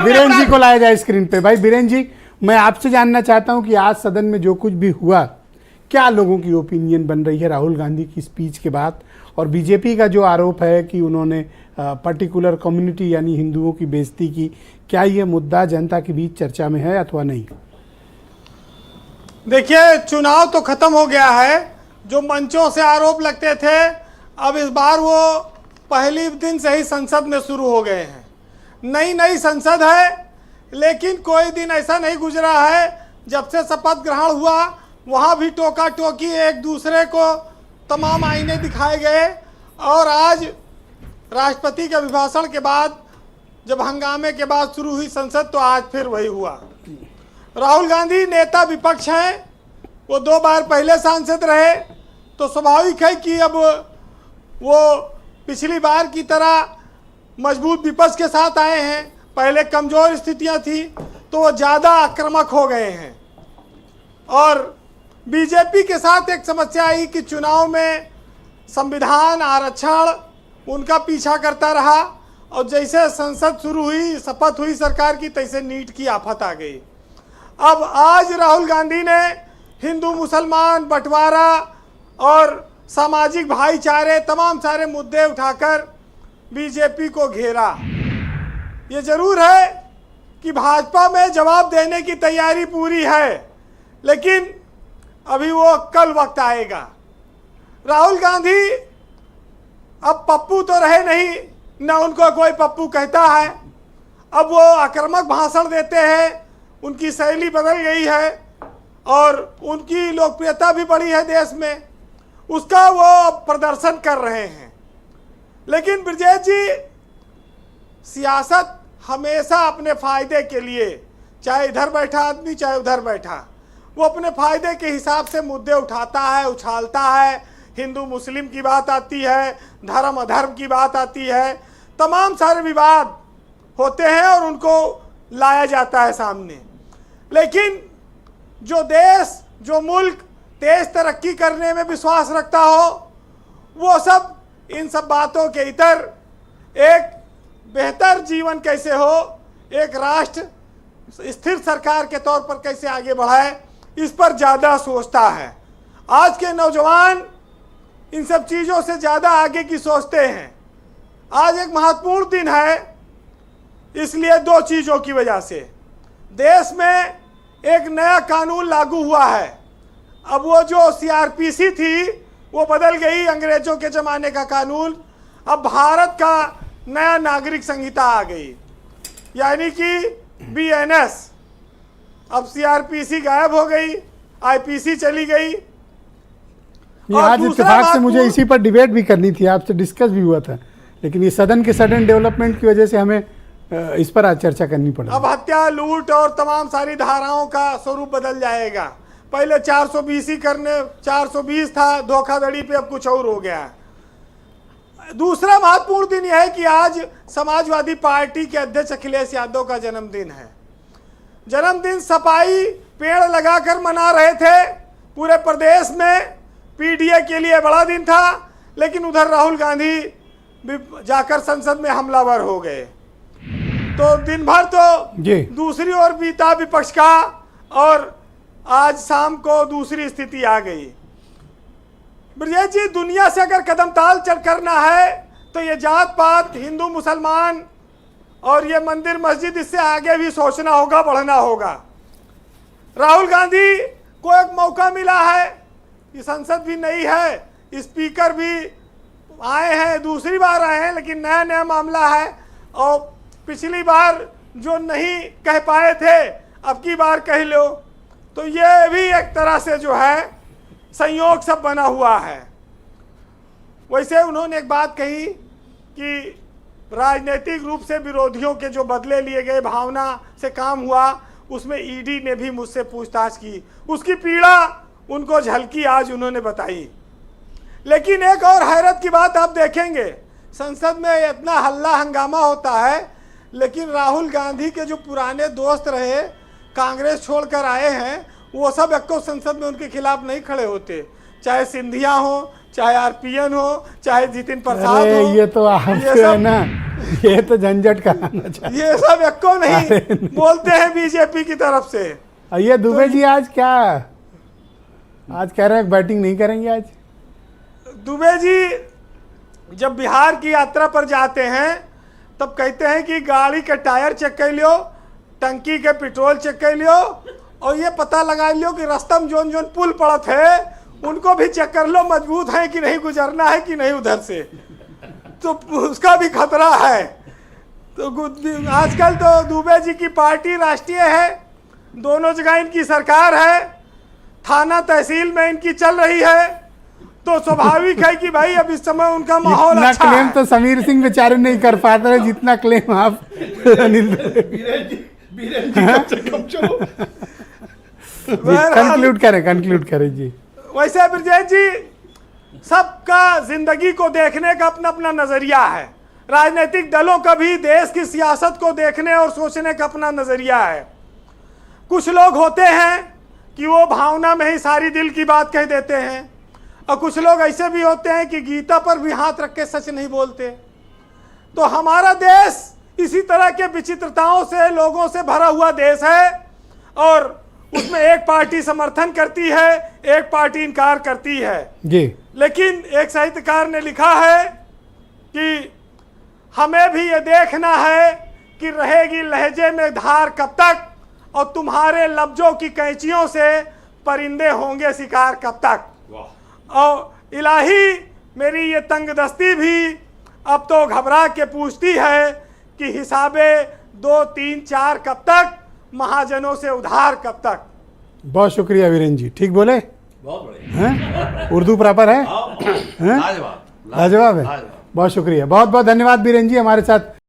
बीरेन जी को लाया जाए स्क्रीन पे। भाई बीरेन जी, मैं आपसे जानना चाहता हूं कि आज सदन में जो कुछ भी हुआ, क्या लोगों की ओपिनियन बन रही है राहुल गांधी की स्पीच के बाद, और बीजेपी का जो आरोप है कि उन्होंने पर्टिकुलर कम्युनिटी यानी हिंदुओं की बेइज्जती की, क्या ये मुद्दा जनता के बीच चर्चा में है अथवा नहीं? देखिए, चुनाव तो खत्म हो गया है। जो मंचों से आरोप लगते थे, अब इस बार वो पहली दिन से ही संसद में शुरू हो गए हैं। नई संसद है, लेकिन कोई दिन ऐसा नहीं गुजरा है जब से शपथ ग्रहण हुआ वहाँ भी टोका टोकी, एक दूसरे को तमाम आईने दिखाए गए। और आज राष्ट्रपति के अभिभाषण के बाद, जब हंगामे के बाद शुरू हुई संसद, तो आज फिर वही हुआ। राहुल गांधी नेता विपक्ष हैं, वो 2 बार पहले सांसद रहे, तो स्वाभाविक है कि अब वो पिछली बार की तरह मजबूत विपक्ष के साथ आए हैं। पहले कमज़ोर स्थितियां थी तो वो ज़्यादा आक्रामक हो गए हैं। और बीजेपी के साथ एक समस्या आई कि चुनाव में संविधान आरक्षण उनका पीछा करता रहा, और जैसे संसद शुरू हुई, शपथ हुई सरकार की, तैसे नीट की आफत आ गई। अब आज राहुल गांधी ने हिंदू मुसलमान बंटवारा और सामाजिक भाईचारे, तमाम सारे मुद्दे उठाकर बीजेपी को घेरा। ये जरूर है कि भाजपा में जवाब देने की तैयारी पूरी है, लेकिन अभी वो कल वक्त आएगा। राहुल गांधी अब पप्पू तो रहे नहीं, न उनको कोई पप्पू कहता है। अब वो आक्रामक भाषण देते हैं, उनकी शैली बदल गई है और उनकी लोकप्रियता भी बढ़ी है देश में, उसका वो प्रदर्शन कर रहे हैं। लेकिन ब्रजेश जी, सियासत हमेशा अपने फायदे के लिए, चाहे इधर बैठा आदमी चाहे उधर बैठा, वो अपने फायदे के हिसाब से मुद्दे उठाता है, उछालता है। हिंदू मुस्लिम की बात आती है, धर्म अधर्म की बात आती है, तमाम सारे विवाद होते हैं और उनको लाया जाता है सामने। लेकिन जो देश, जो मुल्क तेज तरक्की करने में विश्वास रखता हो, वो सब इन सब बातों के इतर एक बेहतर जीवन कैसे हो, एक राष्ट्र स्थिर सरकार के तौर पर कैसे आगे बढ़ाए, इस पर ज़्यादा सोचता है। आज के नौजवान इन सब चीज़ों से ज़्यादा आगे की सोचते हैं। आज एक महत्वपूर्ण दिन है, इसलिए 2 चीज़ों की वजह से देश में एक नया कानून लागू हुआ है। अब वो जो सीआरपीसी थी वो बदल गई, अंग्रेजों के ज़माने का कानून। अब भारत का नया नागरिक संहिता आ गई, यानी कि बीएनएस। अब सीआरपीसी गायब हो गई, आईपीसी चली गई। आज इत्तेफाक से मुझे इसी पर डिबेट भी करनी थी, आपसे डिस्कस भी हुआ था, लेकिन ये सदन के सडन डेवलपमेंट की वजह से हमें इस पर आज चर्चा करनी पड़ी। अब हत्या, लूट और तमाम सारी धाराओं का स्वरूप बदल जाएगा। पहले 420 था, धोखाधड़ी पे अब कुछ और हो गया। दूसरा महत्वपूर्ण दिन यह है कि आज समाजवादी पार्टी के अध्यक्ष अखिलेश यादव का जन्मदिन है। जन्मदिन सपाई पेड़ लगाकर मना रहे थे पूरे प्रदेश में, पीडीए के लिए बड़ा दिन था, लेकिन उधर राहुल गांधी जाकर संसद में हमलावर हो गए। तो दिन भर तो दूसरी ओर बीता विपक्ष का, और आज शाम को दूसरी स्थिति आ गई। ब्रजेश जी, दुनिया से अगर कदम ताल चल करना है तो ये जात पात, हिंदू मुसलमान और ये मंदिर मस्जिद, इससे आगे भी सोचना होगा, बढ़ना होगा। राहुल गांधी को एक मौका मिला है, ये संसद भी नई है, स्पीकर भी आए हैं, दूसरी बार आए हैं, लेकिन नया मामला है। और पिछली बार जो नहीं कह पाए थे, अब की बार कह लो, तो ये भी एक तरह से जो है संयोग सब बना हुआ है। वैसे उन्होंने एक बात कही कि राजनीतिक रूप से विरोधियों के जो बदले लिए गए, भावना से काम हुआ, उसमें ईडी ने भी मुझसे पूछताछ की, उसकी पीड़ा उनको झलकी आज उन्होंने बताई। लेकिन एक और हैरत की बात आप देखेंगे, संसद में इतना हल्ला हंगामा होता है, लेकिन राहुल गांधी के जो पुराने दोस्त रहे, कांग्रेस छोड़कर आए हैं, वो सब एक संसद में उनके खिलाफ नहीं खड़े होते, चाहे सिंधिया हो, चाहे आरपीएन हो, चाहे जितिन प्रसाद हो। ये तो आप है ना, ये तो झंझट कराना चाहिए। ये सब एको नहीं बोलते हैं बीजेपी की तरफ से। ये दुबे जी आज क्या, आज कह रहे हैं बैटिंग नहीं करेंगे आज। दुबे जी जब बिहार की यात्रा पर जाते हैं तब कहते हैं कि गाड़ी के टायर चेक कर लियो, टंकी के पेट्रोल चेक कर लियो, और ये पता लगा लियो कि रास्ता में जोन जोन पुल पड़त है उनको भी चेक कर लो, मजबूत है कि नहीं, गुजरना है कि नहीं उधर से, तो उसका भी खतरा है। तो आजकल तो दुबे जी की पार्टी राष्ट्रीय है, दोनों जगह इनकी सरकार है, थाना तहसील में इनकी चल रही है, तो स्वाभाविक है कि भाई अब इस समय उनका माहौल इतना अच्छा क्लेम है। तो समीर सिंह बेचारे नहीं कर पाते रहे जितना क्लेम आप कंक्लूड करें जी। वैसे ब्रजेश जी, सबका जिंदगी को देखने का अपना अपना नजरिया है, राजनीतिक दलों का भी देश की सियासत को देखने और सोचने का अपना नजरिया है। कुछ लोग होते हैं कि वो भावना में ही सारी दिल की बात कह देते हैं, और कुछ लोग ऐसे भी होते हैं कि गीता पर भी हाथ रख के सच नहीं बोलते। तो हमारा देश इसी तरह के विचित्रताओं से, लोगों से भरा हुआ देश है, और उसमें एक पार्टी समर्थन करती है, एक पार्टी इनकार करती है जी। लेकिन एक साहित्यकार ने लिखा है कि हमें भी ये देखना है कि रहेगी लहजे में धार कब तक, और तुम्हारे लफ्जों की कैंचियों से परिंदे होंगे शिकार कब तक। और इलाही, मेरी ये तंगदस्ती भी अब तो घबरा के पूछती है कि हिसाबे 2, 3, 4 कब तक, महाजनों से उधार कब तक। बहुत शुक्रिया वीरेन जी, ठीक बोले, बहुत बढ़िया हैं? उर्दू प्रॉपर है, हैं? लाजवाब लाजवाब है। बहुत शुक्रिया, बहुत बहुत धन्यवाद वीरेन जी हमारे साथ